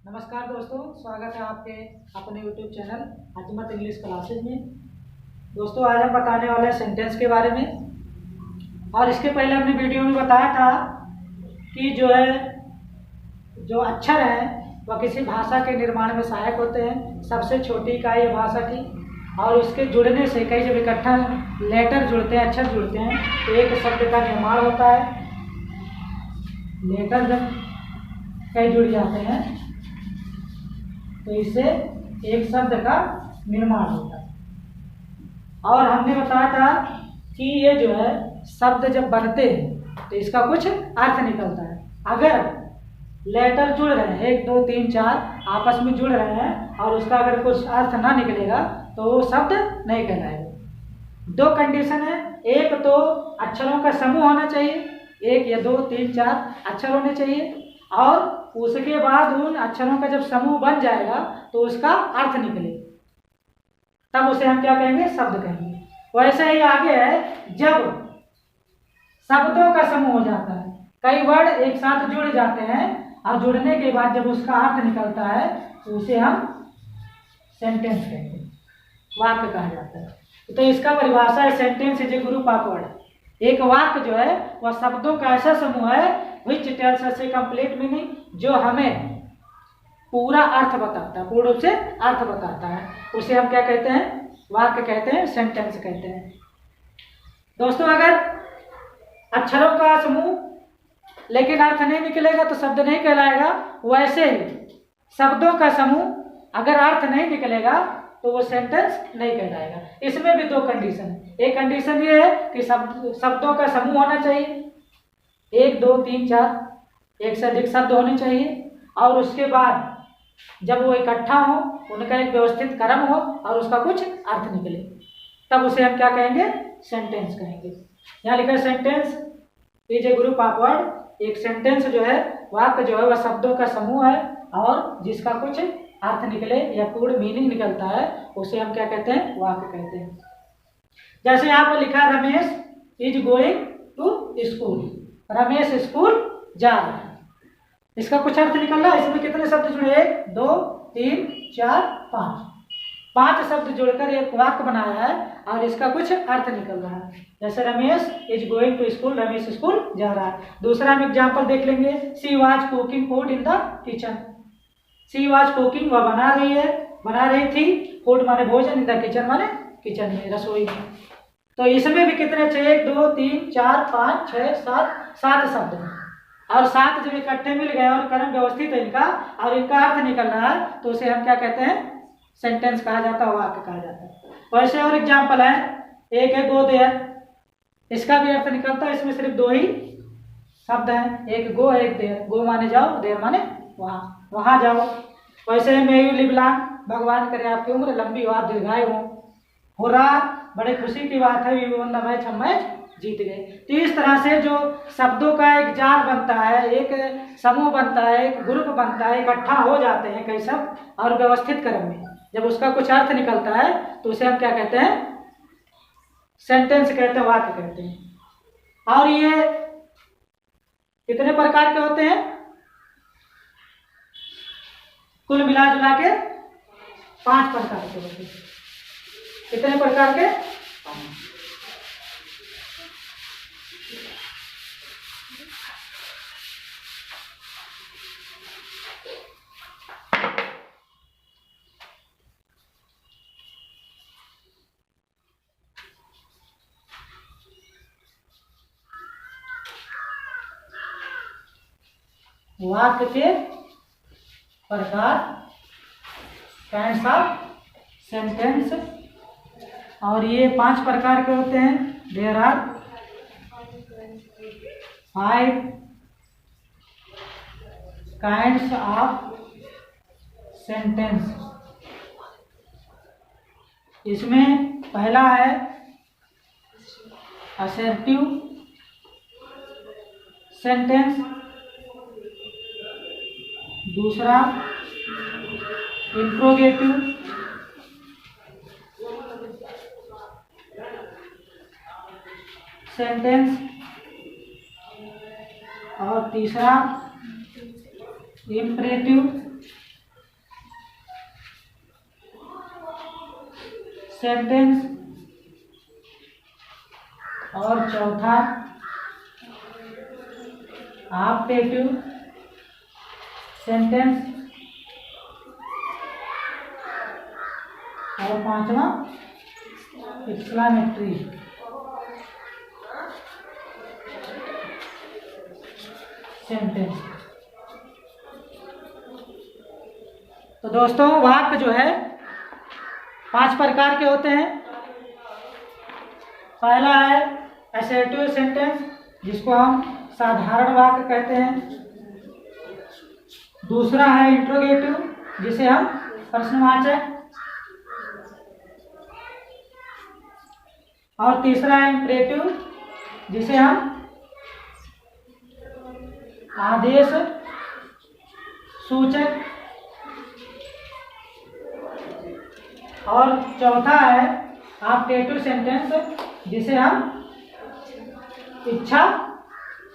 नमस्कार दोस्तों, स्वागत है आपके अपने YouTube चैनल अजमत इंग्लिश क्लासेज में। दोस्तों, आज हम बताने वाले हैं सेंटेंस के बारे में। और इसके पहले हमने वीडियो में बताया था कि जो अक्षर हैं वह किसी भाषा के निर्माण में सहायक होते हैं। सबसे छोटी इकाई है भाषा की, और उसके जुड़ने से कई जब इकट्ठा लेटर जुड़ते हैं, अक्षर जुड़ते हैं, तो एक शब्द का निर्माण होता है। लेटर जब कई जुड़ जाते हैं तो इससे एक शब्द का निर्माण होता है। और हमने बताया था कि ये जो है शब्द जब बनते हैं तो इसका कुछ अर्थ निकलता है। अगर लेटर जुड़ रहे हैं, 1 2 3 4 आपस में जुड़ रहे हैं और उसका अगर कुछ अर्थ ना निकलेगा तो वो शब्द नहीं कहलाएगा। 2 कंडीशन है, एक तो अक्षरों का समूह होना चाहिए, 1 या 2 3 4 अक्षर होने चाहिए, और उसके बाद उन अक्षरों का जब समूह बन जाएगा तो उसका अर्थ निकले, तब उसे हम क्या कहेंगे? शब्द कहेंगे। वैसे ही आगे है, जब शब्दों का समूह हो जाता है, कई वर्ड एक साथ जुड़ जाते हैं और जुड़ने के बाद जब उसका अर्थ निकलता है तो उसे हम सेंटेंस कहेंगे, वाक्य कहा जाता है। तो इसका परिभाषा है, sentence is a group of word. एक वाक्य जो है वह शब्दों का ऐसा समूह है which tells us a complete meaning, जो हमें पूरा अर्थ बताता है, पूर्ण रूप से अर्थ बताता है। उसे हम क्या कहते हैं? वाक्य कहते हैं, सेंटेंस कहते हैं। दोस्तों, अगर अक्षरों का समूह लेकिन अर्थ नहीं निकलेगा तो शब्द नहीं कहलाएगा। वैसे ही शब्दों का समूह अगर अर्थ नहीं निकलेगा तो वो सेंटेंस नहीं कहलाएगा। इसमें भी 2 कंडीशन है। एक कंडीशन ये है कि शब्दों का समूह होना चाहिए, 1 2 3 4 एक से अधिक शब्द होने चाहिए, और उसके बाद जब वो इकट्ठा हो, उनका एक व्यवस्थित क्रम हो और उसका कुछ अर्थ निकले, तब उसे हम क्या कहेंगे? सेंटेंस कहेंगे। यहाँ लिखा है sentence is a group of word. एक सेंटेंस जो है, वाक्य जो है, वह शब्दों का समूह है और जिसका कुछ अर्थ निकले या पूर्ण मीनिंग निकलता है, उसे हम क्या कहते हैं? वाक्य कहते हैं। जैसे यहाँ पर लिखा है, Ramesh is going to school. Ramesh school जा रहा है। इसका कुछ अर्थ निकल रहा है। इसमें कितने शब्द जुड़े? 1 2 3 4 5 शब्द जुड़कर एक वाक्य बनाया है और इसका कुछ अर्थ निकल रहा है। जैसे Ramesh is going to school, Ramesh school जा रहा है। दूसरा हम एग्जाम्पल देख लेंगे, she was cooking food in the kitchen. She was cooking, वह बना रही थी, फूड माने भोजन, इन द किचन माने किचन में, रसोई में। तो इसमें भी कितने चाहिए? 1 2 3 4 5 6 7 शब्द हैं। और 7 जब इकट्ठे मिल गए और क्रम व्यवस्थित है इनका और इनका अर्थ निकल रहा है तो उसे हम क्या कहते हैं? सेंटेंस कहा जाता है, वाक्य कहा जाता है। वैसे और एग्जाम्पल है, एक है गो देयर। इसका भी अर्थ निकलता है। इसमें सिर्फ 2 ही शब्द हैं, एक गो है, एक देयर। गो माने जाओ, देयर माने वहां जाओ। वैसे मे यू लिव लॉन्ग, भगवान करे आपकी उम्र लंबी हो, आप दीर्घायु हो रहा, बड़े खुशी की बात है, वी वॉन द मैच, हम मैच जीत गए। तो इस तरह से जो शब्दों का एक जाल बनता है, एक समूह बनता है, एक ग्रुप बनता है, इकट्ठा हो जाते हैं कई शब्द और व्यवस्थित क्रम में, जब उसका कुछ अर्थ निकलता है तो उसे हम क्या कहते हैं? सेंटेंस कहते हैं, वाक्य कहते हैं। और ये कितने प्रकार के होते हैं? कुल मिला जुला के 5 प्रकार के होते हैं। कितने प्रकार के? 5। वाक्य के प्रकार, काइंड्स ऑफ सेंटेंस, और ये 5 प्रकार के होते हैं। There are 5 kinds of sentence. इसमें पहला है असर्टिव सेंटेंस, दूसरा इंट्रोगेटिव, सेंटेंस, और तीसरा इम्परेटिव सेंटेंस और चौथा ऑब्जेक्टिव सेंटेंस और पांचवा एक्सक्लेमेटरी। सेंटेंस। तो दोस्तों वाक्य जो है 5 प्रकार के होते हैं। पहला है असर्टिव सेंटेंस, जिसको हम साधारण वाक्य कहते हैं। दूसरा है इंट्रोगेटिव, जिसे हम प्रश्नवाचक, और तीसरा है इंपरेटिव, जिसे हम आदेश सूचक, और चौथा है ऑब्जेक्टिव सेंटेंस, जिसे हम इच्छा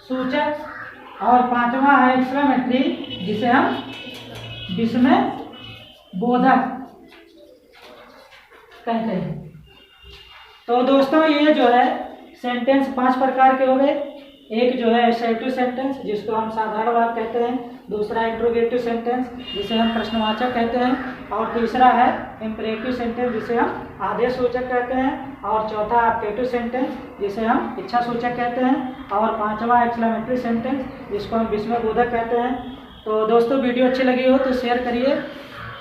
सूचक, और पांचवा है एक्सक्लेमेटरी, जिसे हम विस्मय बोधक कहते हैं। तो दोस्तों ये जो है सेंटेंस 5 प्रकार के हो गए। एक जो है असर्टिव सेंटेंस, जिसको हम साधारण वाक्य कहते हैं। दूसरा इंट्रोगेटिव सेंटेंस, जिसे हम प्रश्नवाचक कहते हैं। और तीसरा है इंपरेटिव सेंटेंस, जिसे हम आदेश सूचक कहते हैं। और चौथा ऑब्जेक्टिव सेंटेंस, जिसे हम इच्छा सूचक कहते हैं। और पांचवा एक्सक्लेमेटरी सेंटेंस, जिसको हम विस्मय बोधक कहते हैं। तो दोस्तों वीडियो अच्छी लगी हो तो शेयर करिए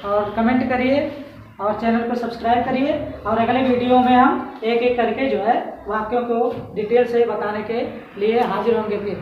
और कमेंट करिए और चैनल को सब्सक्राइब करिए। और अगले वीडियो में हम एक एक करके जो है वाक्यों को डिटेल से बताने के लिए हाजिर होंगे फिर।